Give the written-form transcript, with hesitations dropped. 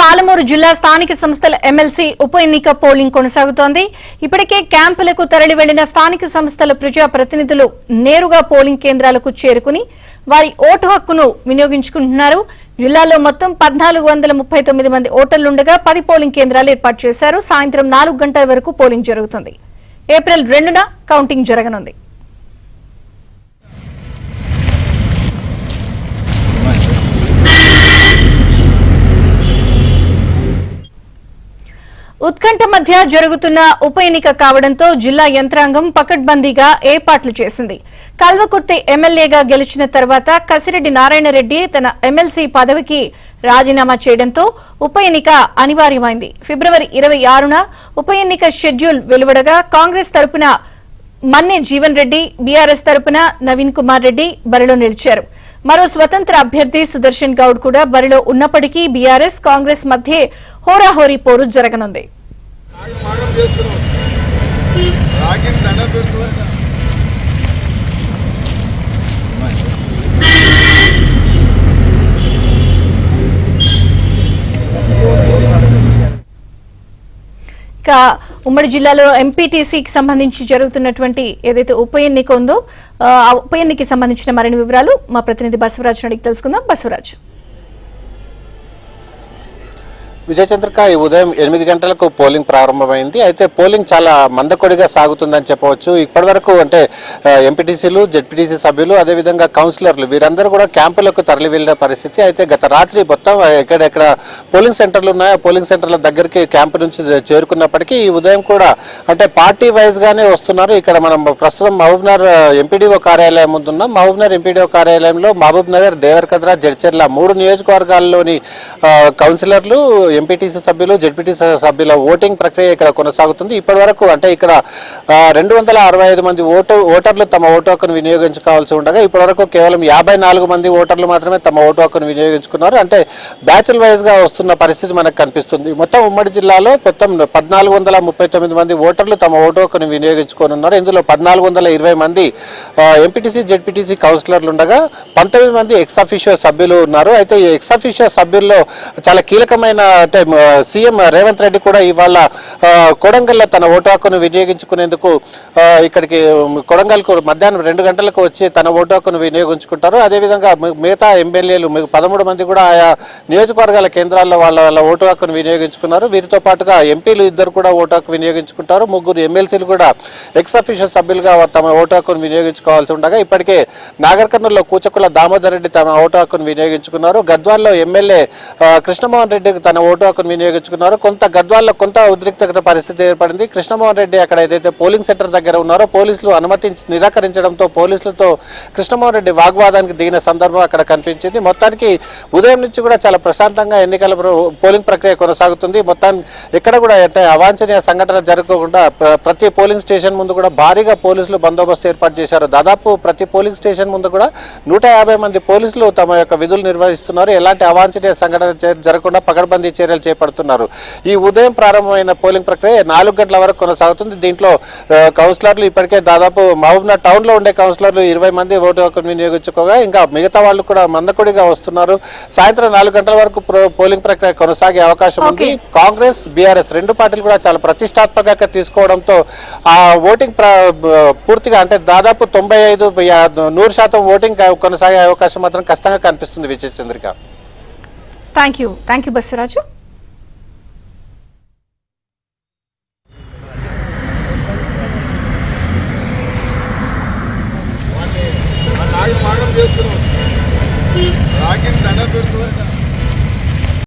పాలమూరు జిల్లా స్థానిక సంస్థల ఎమ్మెల్సీ ఉప ఎన్నిక పోలింగ్ కొనసాగుతోంది. ఇప్పటికే క్యాంపులకు తరలి వెళ్లిన స్థానిక సంస్థల ప్రజా ప్రతినిధులు నేరుగా పోలింగ్ కేంద్రాలకు చేరుకుని వారి ఓటు హక్కును వినియోగించుకుంటున్నారు. జిల్లాలో మొత్తం 1439 మంది ఓటర్లుండగా 10 పోలింగ్ కేంద్రాలు ఏర్పాటు చేశారు. సాయంత్రం 4 గంటల వరకు పోలింగ్ జరుగుతుంది. ఏప్రిల్ 2న కౌంటింగ్ జరగనుంది. ఉత్కంఠ మధ్య జరుగుతున్న ఉప ఎన్నిక కావడంతో జిల్లా యంత్రాంగం పకడ్బందీగా ఏర్పాట్లు చేసింది. కల్వకుర్తి ఎమ్మెల్యేగా గెలిచిన తర్వాత కసిరెడ్డి నారాయణరెడ్డి తన ఎమ్మెల్సీ పదవికి రాజీనామా చేయడంతో ఉప ఎన్నిక అనివార్యమైంది. ఫిబ్రవరి 26న ఉప ఎన్నిక షెడ్యూల్ వెలువడగా కాంగ్రెస్ తరపున మన్నె జీవన్ రెడ్డి, బీఆర్ఎస్ తరపున నవీన్ కుమార్ రెడ్డి బరిలో నిలిచారు. మరో స్వతంత్ర అభ్యర్థి సుదర్శన్ గౌడ్ కూడా బరిలో ఉన్నప్పటికీ బీఆర్ఎస్ కాంగ్రెస్ మధ్య హోరాహోరీ పోరు జరగనుంది. ఇక ఉమ్మడి జిల్లాలో ఎంపీటీసీకి సంబంధించి జరుగుతున్నటువంటి ఏదైతే ఉప ఎన్నిక ఉందో ఆ ఉప ఎన్నికకి సంబంధించిన మరిన్ని వివరాలు మా ప్రతినిధి బసవరాజు అడిగి తెలుసుకుందాం. బసవరాజు. విజయచంద్రిక, ఈ ఉదయం 8 గంటలకు పోలింగ్ ప్రారంభమైంది. అయితే పోలింగ్ చాలా మందకొడిగా సాగుతుందని చెప్పవచ్చు. ఇప్పటి వరకు అంటే ఎంపీటీసీలు, జెడ్పీటీసీ సభ్యులు, అదేవిధంగా కౌన్సిలర్లు వీరందరూ కూడా క్యాంపులకు తరలి వెళ్లిన పరిస్థితి. అయితే గత రాత్రి మొత్తం ఎక్కడెక్కడ పోలింగ్ సెంటర్లు ఉన్నాయో పోలింగ్ సెంటర్ల దగ్గరికి క్యాంపు నుంచి చేరుకున్నప్పటికీ ఈ ఉదయం కూడా అంటే పార్టీ వైజ్ గానే వస్తున్నారు. ఇక్కడ మనం ప్రస్తుతం మహబూబ్నగర్ ఎంపీడీఓ కార్యాలయం ముందున్నాం. మహబూబ్నగర్ ఎంపీడీఓ కార్యాలయంలో మహబూబ్ నగర్, దేవరకద్ర, జడ్చర్ల 3 నియోజకవర్గాల్లోని కౌన్సిలర్లు, ఎంపీటీసీ సభ్యులు, జెడ్పీటీసీ సభ్యుల ఓటింగ్ ప్రక్రియ ఇక్కడ కొనసాగుతుంది. ఇప్పటి వరకు అంటే ఇక్కడ 265 మంది ఓటర్లు తమ ఓటు హక్కును వినియోగించుకోవాల్సి ఉండగా ఇప్పటి వరకు కేవలం 54 మంది ఓటర్లు మాత్రమే తమ ఓటు హక్కును వినియోగించుకున్నారు. అంటే బ్యాచ్ల వైజ్ గా వస్తున్న పరిస్థితి మనకు కనిపిస్తుంది. మొత్తం ఉమ్మడి జిల్లాలో మొత్తం 1439 మంది ఓటర్లు తమ ఓటు హక్కును వినియోగించుకోనున్నారు. ఇందులో 1420 మంది ఎంపీటీసీ, జెడ్పీటీసీ కౌన్సిలర్లు ఉండగా 19 మంది ఎక్స్ అఫీషియో సభ్యులు ఉన్నారు. అయితే ఈ ఎక్స్ అఫీషియో సభ్యుల్లో చాలా కీలకమైన అంటే సీఎం రేవంత్ రెడ్డి కూడా ఇవాళ కొడంగల్లో తన ఓటు హక్కును వినియోగించుకునేందుకు ఇక్కడికి కొడంగల్కు మధ్యాహ్నం 2 గంటలకు వచ్చి తన ఓటు హక్కును వినియోగించుకుంటారు. అదేవిధంగా మిగతా ఎమ్మెల్యేలు 13 మంది కూడా ఆయా నియోజకవర్గాల కేంద్రాల్లో వాళ్ళ ఓటు హక్కును వినియోగించుకున్నారు. వీరితో పాటుగా ఎంపీలు 2 కూడా ఓటు హక్కు వినియోగించుకుంటారు. 3 ఎమ్మెల్సీలు కూడా ఎక్స్ అఫీషియల్ సభ్యులుగా తమ ఓటు హక్కును వినియోగించుకోవాల్సి ఉండగా ఇప్పటికే నాగర్ కర్నూలులో కూచకుల దామోదర్ రెడ్డి తమ ఓటు హక్కును వినియోగించుకున్నారు. గద్వాల్లో ఎమ్మెల్యే కృష్ణమోహన్ రెడ్డి తన ఓటు హక్కును వినియోగించుకున్నారు. గద్వాల్లో కొంత ఉద్రిక్తత పరిస్థితి ఏర్పడింది. కృష్ణమోహన్ రెడ్డి అక్కడ ఏదైతే పోలింగ్ సెంటర్ దగ్గర ఉన్నారో పోలీసులు నిరాకరించడంతో పోలీసులతో కృష్ణమోహన్ రెడ్డి వాగ్వాదానికి దిగిన సందర్భం అక్కడ కనిపించింది. మొత్తానికి ఉదయం నుంచి కూడా చాలా ప్రశాంతంగా ఎన్నికల పోలింగ్ ప్రక్రియ కొనసాగుతుంది. మొత్తానికి ఎక్కడ కూడా అంటే అవాంఛనీయ సంఘటన జరగకుండా ప్రతి పోలింగ్ స్టేషన్ ముందు కూడా భారీగా పోలీసులు బందోబస్తు ఏర్పాటు చేశారు. దాదాపు ప్రతి పోలింగ్ స్టేషన్ ముందు కూడా 150 మంది పోలీసులు తమ యొక్క విధులు నిర్వహిస్తున్నారు. ఎలాంటి అవాంఛనీయ సంఘటన జరగకుండా పకడ్బందీ చర్యలు చేపడుతున్నారు. ఈ ఉదయం ప్రారంభమైన పోలింగ్ ప్రక్రియ 4 గంటల వరకు కొనసాగుతుంది. దీంట్లో కౌన్సిలర్లు ఇప్పటికే దాదాపు మహబూబ్నగర్ టౌన్ లో ఉండే కౌన్సిలర్లు 20 మంది ఓటు హక్కును వినియోగించుకోగా ఇంకా మిగతా వాళ్ళు కూడా మందకొడిగా వస్తున్నారు. సాయంత్రం 4 గంటల వరకు పోలింగ్ ప్రక్రియ కొనసాగే అవకాశం ఉంది. కాంగ్రెస్, బీఆర్ఎస్ 2 పార్టీలు కూడా చాలా ప్రతిష్టాత్మకంగా తీసుకోవడంతో ఆ ఓటింగ్ పూర్తిగా అంటే దాదాపు 95-100% ఓటింగ్ కొనసాగే అవకాశం మాత్రం కష్టంగా కనిపిస్తుంది. విజయచంద్రిక. Thank you Basavaraju. చేస్తున్నాం